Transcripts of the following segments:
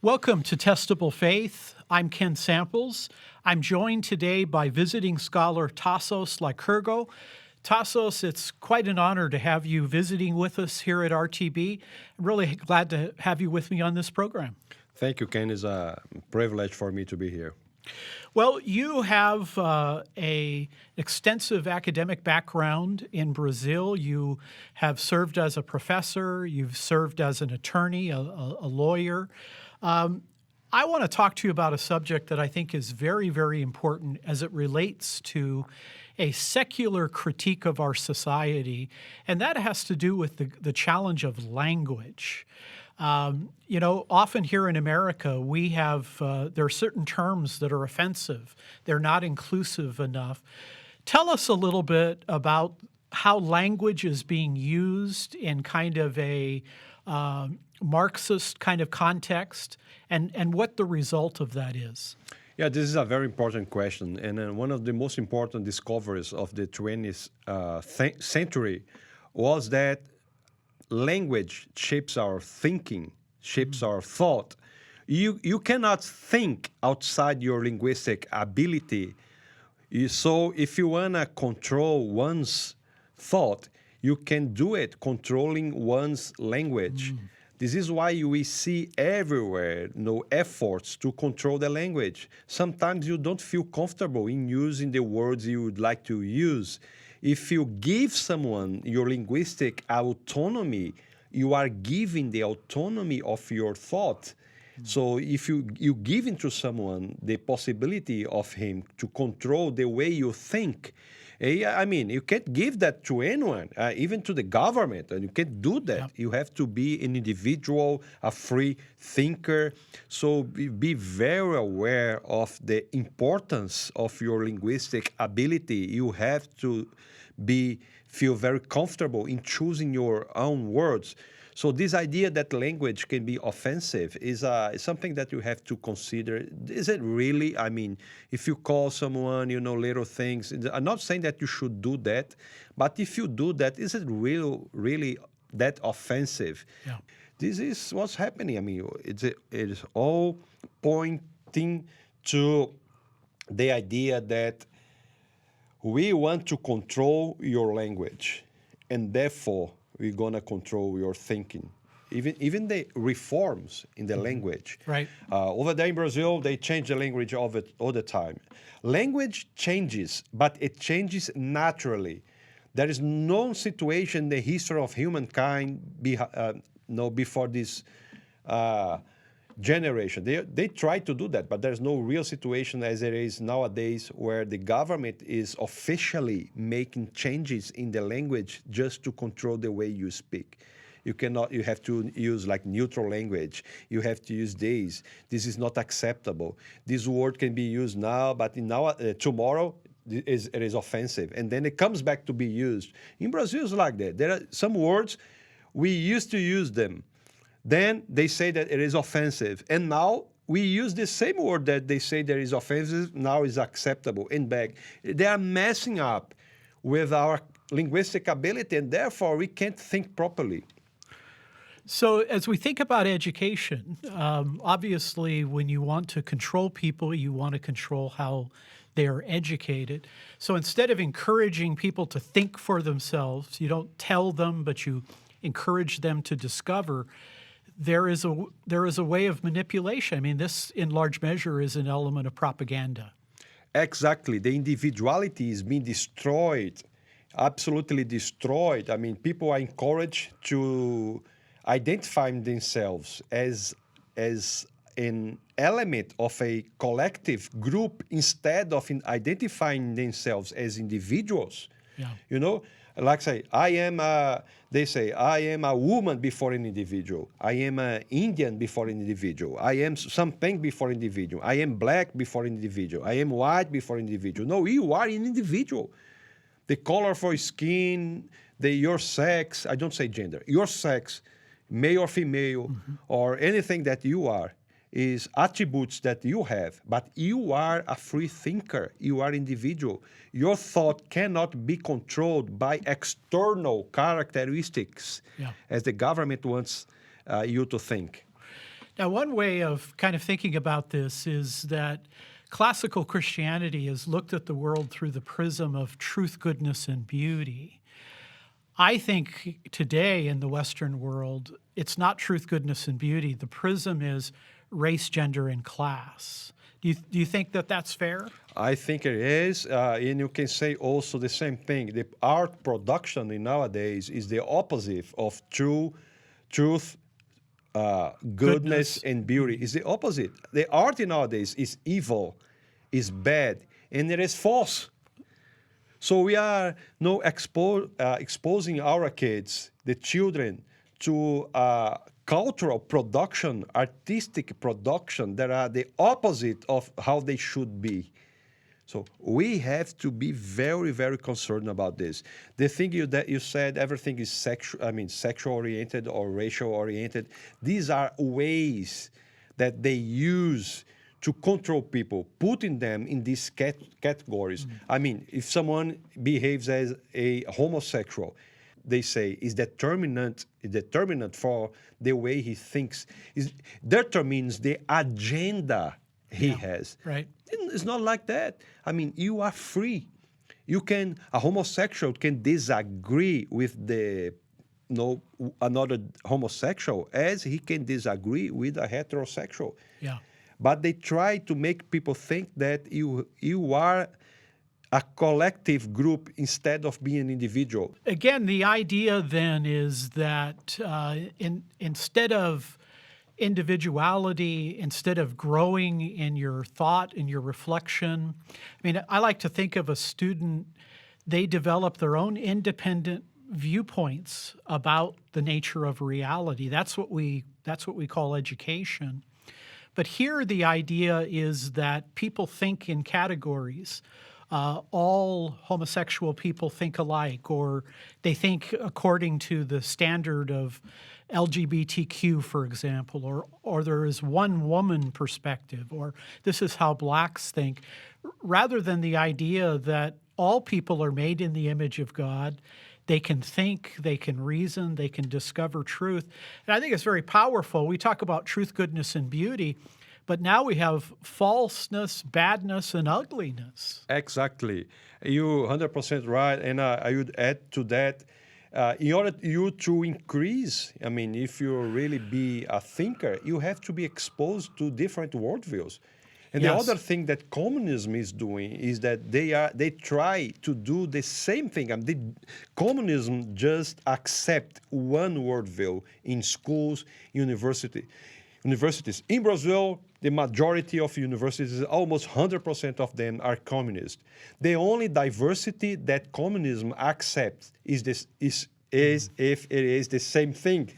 Welcome to Testable Faith. I'm Ken Samples. I'm joined today by visiting scholar Tassos Lycurgo. Tassos, it's quite an honor to have you visiting with us here at RTB. I'm really glad to have you with me on this program. Thank you, Ken. It's a privilege for me to be here. Well, you have an extensive academic background in Brazil. You have served as a professor. You've served as an attorney, a lawyer. I want to talk to you about a subject that I think is very, very important as it relates to a secular critique of our society, and that has to do with the challenge of language. Often here in America, we have, there are certain terms that are offensive. They're not inclusive enough. Tell us a little bit about how language is being used in kind of a Marxist kind of context and what the result of that is. Yeah, this is a very important question. And one of the most important discoveries of the 20th century was that language shapes our thinking, shapes our thought. You cannot think outside your linguistic ability. So if you want to control one's thought, you can do it controlling one's language. This is why we see everywhere efforts to control the language. Sometimes you don't feel comfortable in using the words you would like to use. If you give someone your linguistic autonomy, you are giving the autonomy of your thought. So if you give into someone the possibility of him to control the way you think, I mean, you can't give that to anyone, even to the government, and you can't do that. Yeah. You have to be an individual, a free thinker. So be very aware of the importance of your linguistic ability. You have to feel very comfortable in choosing your own words. So this idea that language can be offensive is something that you have to consider. Is it really? I mean, if you call someone, little things, I'm not saying that you should do that, but if you do that, is it really that offensive? Yeah. This is what's happening. I mean, it is all pointing to the idea that we want to control your language, and therefore we're going to control your thinking. Even the reforms in the language. Right. Over there in Brazil, they change the language of it all the time. Language changes, but it changes naturally. There is no situation in the history of humankind before this generation. They try to do that, but there's no real situation as there is nowadays where the government is officially making changes in the language just to control the way you speak. You have to use like neutral language. You have to use this. This is not acceptable. This word can be used now, but tomorrow it is offensive. And then it comes back to be used. In Brazil, it's like that. There are some words, we used to use them. Then they say that it is offensive. And now we use the same word that they say that is offensive, now is acceptable and back. They are messing up with our linguistic ability, and therefore we can't think properly. So as we think about education, obviously when you want to control people, you want to control how they are educated. So instead of encouraging people to think for themselves, you don't tell them, but you encourage them to discover. There is a way of manipulation. I mean, this in large measure is an element of propaganda. Exactly. The individuality is being destroyed, absolutely destroyed. I mean, people are encouraged to identify themselves as an element of a collective group instead of identifying themselves as individuals. Yeah. Like say, they say, I am a woman before an individual. I am an Indian before an individual. I am something before an individual. I am black before an individual. I am white before an individual. No, you are an individual. The color for skin, your sex, I don't say gender, your sex, male or female, or anything that you are, is attributes that you have, but you are a free thinker. You are individual. Your thought cannot be controlled by external characteristics as the government wants you to think. Now, one way of kind of thinking about this is that classical Christianity has looked at the world through the prism of truth, goodness, and beauty. I think today in the Western world, it's not truth, goodness, and beauty. The prism is race, gender, and class. Do you think that that's fair? I think it is, and you can say also the same thing. The art production in nowadays is the opposite of truth, goodness, and beauty. It's the opposite. The art in nowadays is evil, is bad, and it is false. So we are now exposing our kids, the children, to cultural production, artistic production that are the opposite of how they should be. So we have to be very, very concerned about this. The thing that you said, everything is sexual oriented or racial oriented. These are ways that they use to control people, putting them in these categories. I mean, if someone behaves as a homosexual, they say is determinant for the way he thinks. Is determines the agenda he has. Right. It's not like that. I mean, you are free. A homosexual can disagree with another homosexual as he can disagree with a heterosexual. Yeah. But they try to make people think that you are a collective group instead of being an individual. Again, the idea then is that instead of individuality, instead of growing in your thought, in your reflection, I mean, I like to think of a student, they develop their own independent viewpoints about the nature of reality. That's what we call education. But here the idea is that people think in categories. All homosexual people think alike, or they think according to the standard of LGBTQ, for example, or there is one woman perspective, or this is how blacks think, rather than the idea that all people are made in the image of God. They can think, they can reason, they can discover truth. And I think it's very powerful. We talk about truth, goodness, and beauty, but now we have falseness, badness, and ugliness. Exactly. You're 100% right. And I would add to that, in order you to increase, I mean, if you really be a thinker, you have to be exposed to different worldviews. And Yes. the other thing that communism is doing is that they try to do the same thing. I mean, communism just accept one worldview in schools, universities. In Brazil, the majority of universities, almost 100% of them are communist. The only diversity that communism accepts is if it is the same thing.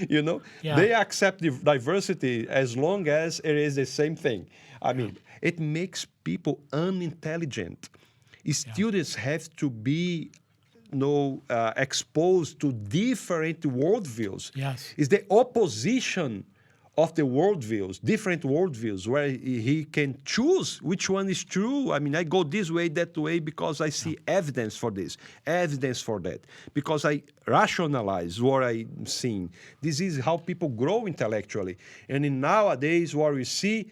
Yeah. They accept the diversity as long as it is the same thing. I mean, it makes people unintelligent. Students have to be exposed to different worldviews. Yes. It's the opposition of the worldviews, different worldviews, where he can choose which one is true. I mean, I go this way, that way, because I see evidence for this, evidence for that, because I rationalize what I'm seeing. This is how people grow intellectually. And nowadays, what we see,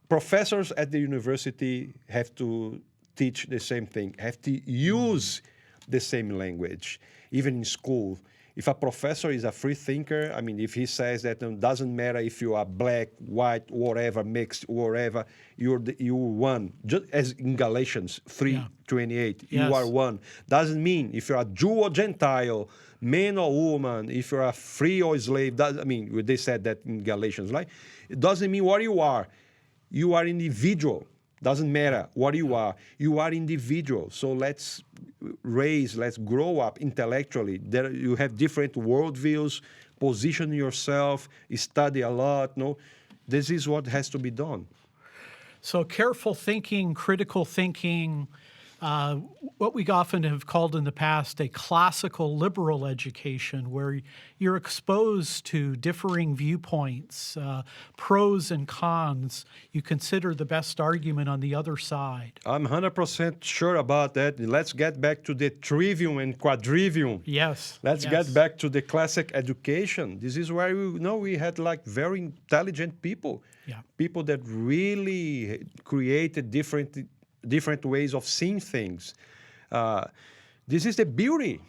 professors at the university have to teach the same thing, have to use the same language, even in school. If a professor is a free thinker, I mean, if he says that it doesn't matter if you are black, white, whatever, mixed, whatever, you're one. Just as in Galatians 3:28, you are one. Doesn't mean if you're a Jew or Gentile, man or woman, if you're a free or slave, they said that in Galatians, right? It doesn't mean what you are. You are individual. Doesn't matter what you are individual. So let's grow up intellectually. There you have different worldviews, position yourself, study a lot. No, this is what has to be done. So careful thinking, critical thinking, what we often have called in the past a classical liberal education, where you're exposed to differing viewpoints, pros and cons. You consider the best argument on the other side. I'm 100% sure about that. Let's get back to the trivium and quadrivium. Yes. Let's yes. get back to the classic education. This is where we had like very intelligent people. Yeah. People that really created different ways of seeing things. This is the beauty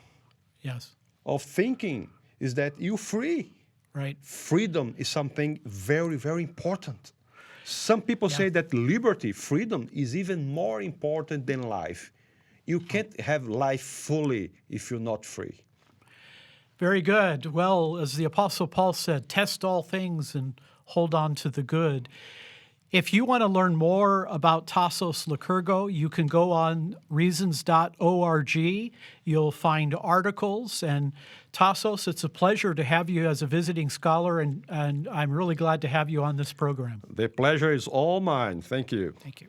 Yes. of thinking, is that you're free. Right. Freedom is something very, very important. Some people say that liberty, freedom, is even more important than life. You can't have life fully if you're not free. Very good. Well, as the Apostle Paul said, test all things and hold on to the good. If you want to learn more about Tassos Lycurgo, you can go on reasons.org. You'll find articles. And Tassos, it's a pleasure to have you as a visiting scholar, and I'm really glad to have you on this program. The pleasure is all mine. Thank you. Thank you.